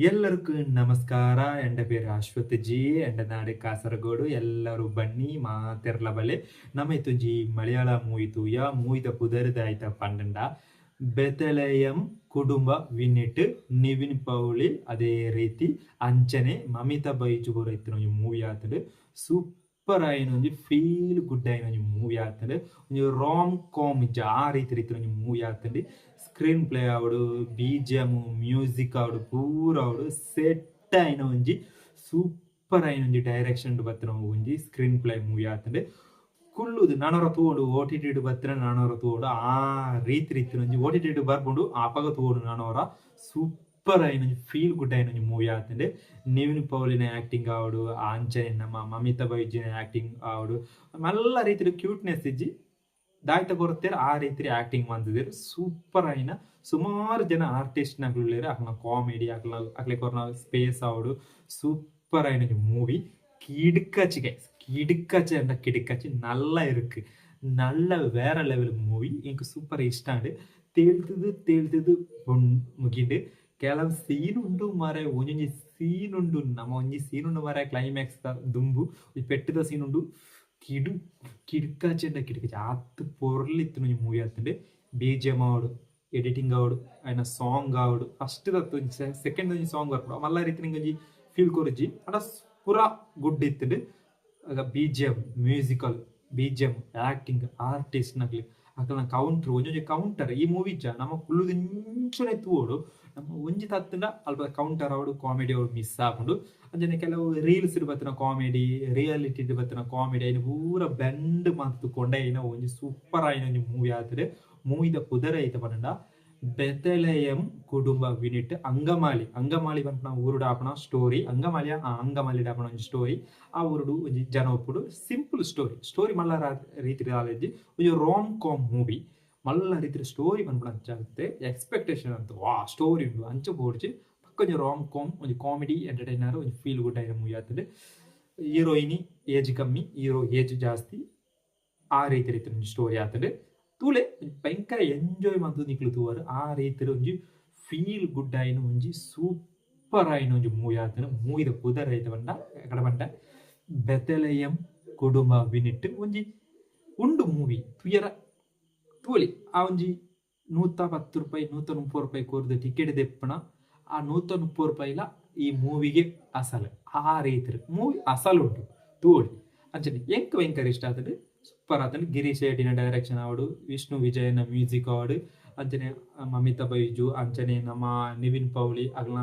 ಎಲ್ಲರಿಗೂ ನಮಸ್ಕಾರ. ಎಂಡ ಪೇರು ಅಶ್ವಥ್ ಜಿ. ಎಂಡ ನಾಡು ಕಾಸರಗೋಡು. ಎಲ್ಲರೂ ಬನ್ನಿ ಮಾತೆರ್ಲ ಬಲೆ ನಮೈತುಂಜಿ ಮಲಯಾಳ ಮೂವಿ ತೂಯ ಮೂವಿದ ಪುದರ್ದಾಯ್ತ ಪಂಡಂಡ ಬೆತಲೆಯಂ ಕುಟುಂಬ ವಿನಿಟ್ ನಿವಿನ್ ಪೌಳಿ ಅದೇ ರೀತಿ ಅಂಚನೆ ಮಮಿತಾ ಬೈಜು ಇತ್ತಿನ ಮೂವಿ ಆತಡು ಸೂಪರ್ ಆಯ್ನ ಒಂಜಿ ಫೀಲ್ ಗುಡ್ ಆಯ್ನ ಒಂಜಿ ಮೂವಿ ಆತಂಡು ಒಂಜಿ ರಾಮ್ ಕಾಮ್ ಇಜ್ಜ ಆ ರೀತಿ ಒಂಜಿ ಮೂವಿ ಆತಂಡಿ ಸ್ಕ್ರೀನ್ ಪ್ಲೇ ಆವಡು BGM ಮ್ಯೂಸಿಕ್ ಆವಡು ಪೂರ ಆವಡು ಸೆಟ್ ಆಯ್ನ ಒಂಜಿ ಸೂಪರ್ ಆಯ್ನ ಒಂಜಿ ಡೈರೆಕ್ಷನ್ ಬತ್ತಿನ ಒಂಜಿ ಸ್ಕ್ರೀನ್ ಪ್ಲೇ ಮೂವಿ ಆತಂಡು ಕುಲ್ಲುದು ನಾನೂರ ತೂಡು OTT ಬತ್ತಿನ ನಾನೂರ ತೂಡು ಆ ರೀತಿ ಒಂಜಿ OTT ಬರ್ಬುಂಡು ಆಪಗ ತೂಡು ನಾನೂರ ಸೂಪರ್ ಆಯ್ನ ಒಂಜಿ ಫೀಲ್ ಗುಡ್ ಆಯ್ನ ಒಂಜಿ ಮೂವಿ ಆತಂಡು ನಿವಿನ್ ಪೌಲಿನ ಆಕ್ಟಿಂಗ್ ಆವಡು ಅಂಚನೆ ನಮ್ಮ ಮಮಿತಾ ಬೈಜಿನ ಆಕ್ಟಿಂಗ್ ಆವಡು ಮಲ್ಲ ರೀತಿ ಕ್ಯೂಟ್ನೆಸ್ ಇಜ್ಜಿ ದಾಯ್ತ ಕೊರತೇರು ಆ ರೀತಿ ಆಕ್ಟಿಂಗ್ ಮಾಡ್ತಿದ್ರು ಸೂಪರ್ ಆಯ್ನ ಸುಮಾರು ಜನ ಆರ್ಟಿಸ್ಟ್ ನಗಲೇರು ಅಕ್ಲ ಕಾಮಿಡಿ ಅಕ್ಲೆ ಕೊರ್ನ ಸ್ಪೇಸ್ ಆವಡು ಸೂಪರ್ ಆಯ್ನ ಮೂವಿ கிடுக்காச்சு என்ற கிடுக்காச்சு நல்லா இருக்கு. நல்ல வேற லெவல் மூவி. எனக்கு சூப்பர் இஷ்டாண்டு ತೇಳ್ತದು ಮುಗಿಂಡು ಕೆಲವು ಸೀನ್ ಉಂಡು ಮಾರೆ ಒಂಜೊಂಜಿ ಸೀನ್ ಉಂಡು ನಮ್ಮ ಒಂಜಿ ಸೀನ್ ಉಂಡು ಮಾರೆ ಕ್ಲೈಮ್ಯಾಕ್ಸ್ ದುಂಬು ಪೆಟ್ಟದ ಸೀನ್ ಉಂಡು ಕಿಡ್ಕಾಚೆ ಆತು ಪೊರ್ಲಿತ್ತು ಒಂಜಿ ಮೂವಿ ಆತಂಡು BGM ಆವಡು ಎಡಿಟಿಂಗ್ ಆವಡು ಆಯ್ನ ಸಾಂಗ್ ಆವಡು ಫಸ್ಟ್ ದತ್ತು ಸೆಕೆಂಡ್ ಒಂಜಿ ಸಾಂಗ್ ಬರ್ಪಡು ಮಲ್ಲ ರೀತಿ ನಿಂಗೆ ಒಂಜಿ ಫೀಲ್ ಕೊರಜಿ ಅಡ ಪೂರ ಗುಡ್ ಇತ್ತು. BGM musical BGM acting artist ನಗ್ಲಿ ಅಕಲ್ನ ಕೌಂಟರ್ ಒಂಜೊಂಜಿ ಕೌಂಟರ್ ಈ ಮೂವಿ ಇಜ್ಜ ನಮ್ಮ ಕುಲ್ಲುದು ಇಂಚನೆ ತೂಡು ನಮ್ಮ ಒಂಜಿ ತತ್ತಂಡ ಅಲ್ಪ ಕೌಂಟರ್ ಆವಡು ಕಾಮಿಡಿ ಆವಡು ಮಿಸ್ ಆಪುಂಡು ಅಂಜನೆ ಕೆಲವು ರೀಲ್ಸ್ ಬತ್ತಿನ ಕಾಮಿಡಿ ರಿಯಾಲಿಟಿ ಬತ್ತಿನ ಕಾಮಿಡಿ ಐನ ಪೂರ ಬೆಂಡ್ ಮಾತು ಕೊಂಡೆ ಐನ ಒಂಜಿ ಸೂಪರ್ ಆಯ್ನ ಒಂಜಿ ಮೂವಿ ಆತದೆ. ಮೂವಿದ ಪುದರ ಐತ ಪಂಡ ಬೆತಲೆಯಂ ಕುಟುಂಬ ವಿನಿಟ್ ಅಂಗಮಾಲಿ ಬಂತ ಊರುಡು ಆಪಣ ಸ್ಟೋರಿ ಅಂಗಮಾಲಿಯ ಅಂಗಮಾಲಿ ಆಪಣ ಒಂಜಿ ಸ್ಟೋರಿ ಆ ಊರುಡು ಒಂಜಿ ಜನ ಒಪ್ಪುಡು ಸಿಂಪಲ್ ಸ್ಟೋರಿ ಮಲ್ಲ ರೀತಿ ಆಲೆಜ್ಜಿ ಒಂಜಿ ರಾಮ್ ಕಾಮ್ ಮೂವಿ ಮಲ್ಲ ರೀತಿ ಸ್ಟೋರಿ ಬಂದ್ಬಿಡ ಅಂಚಾಗುತ್ತೆ ಎಕ್ಸ್ಪೆಕ್ಟೇಷನ್ ಅಂತ ವಾ ಸ್ಟೋರಿ ಉಂಡು ಅಂಚ ಬೋಡ್ಜಿ ಪಕ್ಕ ಒಂಜಿ ರಾಮ್ ಕಾಮ್ ಒಂಜಿ ಕಾಮಿಡಿ ಎಂಟರ್ಟೈನರ್ ಒಂಜಿ ಫೀಲ್ ಗುಡ್ ಆಯ್ನ ಮೂವಿ ಆಗ್ತದೆ. ಹೀರೋಯಿನಿ ಏಜ್ ಕಮ್ಮಿ ಹೀರೋ ಏಜ್ ಜಾಸ್ತಿ ಆ ರೀತಿ ಒಂಜಿ ಸ್ಟೋರಿ ಆಗ್ತದೆ. ತೂಲೆ ಭಯಂಕರ ಎಂಜಾಯ್ ಮಂತು ನಿಕ್ಲು ತೂವರು ಆ ರೀತಿ ಒಂಜಿ ಫೀಲ್ ಗುಡ್ ಆಯ್ನ ಒಂಜಿ ಸೂಪರ್ ಆಯ್ನ ಒಂಜಿ ಮೂವಿ ಆತನ ಮೂವಿದ ಪುದರ್ ಐತ ಬಂಡ ಎಕಡ ಬಂಡ ಬೆತಲೆಯಂ ಕುಟುಂಬ ವಿನಿಟ್ ಒಂಜಿ ಉಂಡು ಮೂವಿ ತುಯರ ತೂಲಿ ಆ ಒಂಜಿ 110 ರೂಪಾಯಿ 130 ರೂಪಾಯಿ ಕೋರ್ದು ಟಿಕೆಟ್ ದೆಪ್ಪಣ ಆ 130 ರೂಪಾಯಿಲ ಈ ಮೂವಿಗೆ ಅಸಲು ಆ ರೀತಿ ಮೂವಿ ಅಸಲು ಉಂಟು ತೂಳಿ ಅಂಚನೆ ಎಂಕ್ ಭಯಂಕರ ಇಷ್ಟ ಆತದೆ ಸೂಪರ್ ಆತಂಡು. ಗಿರೀಶ್ ಶೆಟ್ಟಿನ ಡೈರೆಕ್ಷನ್ ಆವಡು ವಿಷ್ಣು ವಿಜಯನ ಮ್ಯೂಸಿಕ್ ಆವಡು ಅಂಚನೆ ಮಮಿತಾ ಬೈಜು ಅಂಚನೆ ನಮ್ಮ ನಿವಿನ್ ಪೌಳಿ ಅಗ್ಲ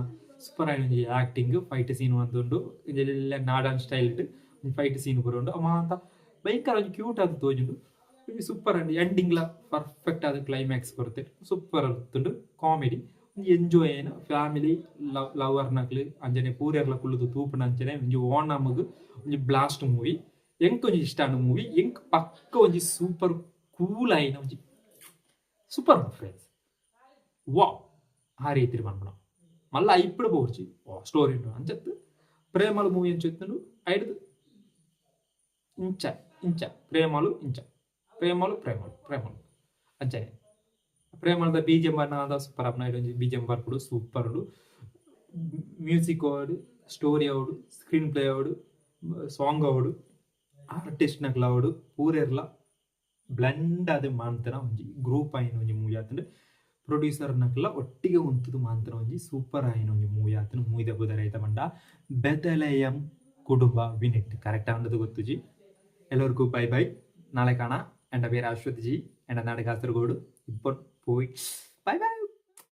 ಸೂಪರ್ ಆಯ್ನ ಒಂಜಿ ಆಕ್ಟಿಂಗ್ ಫೈಟ್ ಸೀನ್ ಅಂತುಂಡು ಇಂಜೆಲ್ಲ ನಾಡನ್ ಸ್ಟೈಲ್ ಇಟ್ಟು ಫೈಟ್ ಸೀನ್ ಬರೋಂಡು ಅಮ್ಮ ಅಂತ ಭಯಂಕರ ಒಂಜಿ ಕ್ಯೂಟ್ ಆದ ತೋಜುಂಡು ಸೂಪರ್ ಅಂಡ್ ಎಂಡಿಂಗ್ಲ ಪರ್ಫೆಕ್ಟ್ ಆದ ಕ್ಲೈಮ್ಯಾಕ್ಸ್ ಬರುತ್ತೆ ಸೂಪರ್ ಆಗುತ್ತುಂಡು ಕಾಮಿಡಿ ಒಂಜಿ ಎಂಜಾಯ್ ಆಯ್ನ ಫ್ಯಾಮಿಲಿ ಲವರ್ ನಕ್ಲು ಅಂಜನೆ ಪೂರ್ಯರ್ಲ ಕುಲ್ಲುದು ತೂಪುನ ಅಂಚನೆ ಒಂಜಿ ಓಣಮಗ್ ಒಂಜಿ ಬ್ಲಾಸ್ಟ್ ಮೂವಿ ಎಂಕ್ ಒಂಜಿ ಇಷ್ಟ ಆಂಡ ಮೂವಿ ಎಂಕ್ ಪಕ್ಕ ಒಂಜಿ ಸೂಪರ್ ಕೂಲ್ ಆಯ್ನ ಒಂಜಿ ಸೂಪರ್ ಫ್ರೆಂಡ್ಸ್ ವಾವ್ ಆ ರೀತಿ ಬಂದ್ಬಿಡ ಮಲ್ಲ ಇಪ್ಪಡು ಬೋರ್ಚಿ ಸ್ಟೋರಿ ಉಂಟು ಅಂಚತ್ತು ಪ್ರೇಮಲು ಮೂವಿ ಅಂಚೆತ್ತುಂಡು ಐಡ್ದು ಇಂಚ ಪ್ರೇಮಲು ಅಂಚನೆ ಪ್ರೇಮಲದ BGM ಬರ್ನಾದ ಸೂಪರ್ ಅಪ್ನ ಒಂಜಿ BGM ಬರ್ಪುಡು ಸೂಪರ್ ಉಂಡು ಮ್ಯೂಸಿಕ್ ಆವಡು ಸ್ಟೋರಿ ಆವಡು ಸ್ಕ್ರೀನ್ ಪ್ಲೇ ಆವಡು ಸಾಂಗ್ ಆವಡು ಆರ್ಟಿಸ್ಟ್ ನಕ್ಲ ಆವಡು ಪೂರೆರ್ಲ ಬ್ಲೆಂಡ್ ಆದ ಮಾಂತರ ಒಂಜಿ ಗ್ರೂಪ್ ಆಯ್ನ ಒಂಜಿ ಮೂವಿ ಆತಂಡು ಪ್ರೊಡ್ಯೂಸರ್ ನಕ್ಲ ಒಟ್ಟಿಗೆ ಉಂತುದು ಮಾಂತರ ಒಂಜಿ ಸೂಪರ್ ಆಯ್ನ ಒಂಜಿ ಮೂವಿ ಆತನು ಮೂವಿದ ಬುದರ ಐತ ಬಂಡ ಬೆತಲೆಯಂ ಕುಟುಂಬ ವಿನಿಟ್ ಕರೆಕ್ಟ್ ಆಂಡದು ಗೊತ್ತುಜಿ. ಎಲ್ಲರಿಗೂ ಬೈ ಬೈ ನಾಳೆ ಕಾಣ ಎಂಡ ಬೇರೆ ಅಶ್ವಥ್ ಜಿ ಎಂಡ ನಾಡು ಕಾಸರಗೋಡು ಇಬ್ಬರು ಪೋಯ್ ಬೈ ಬೈ.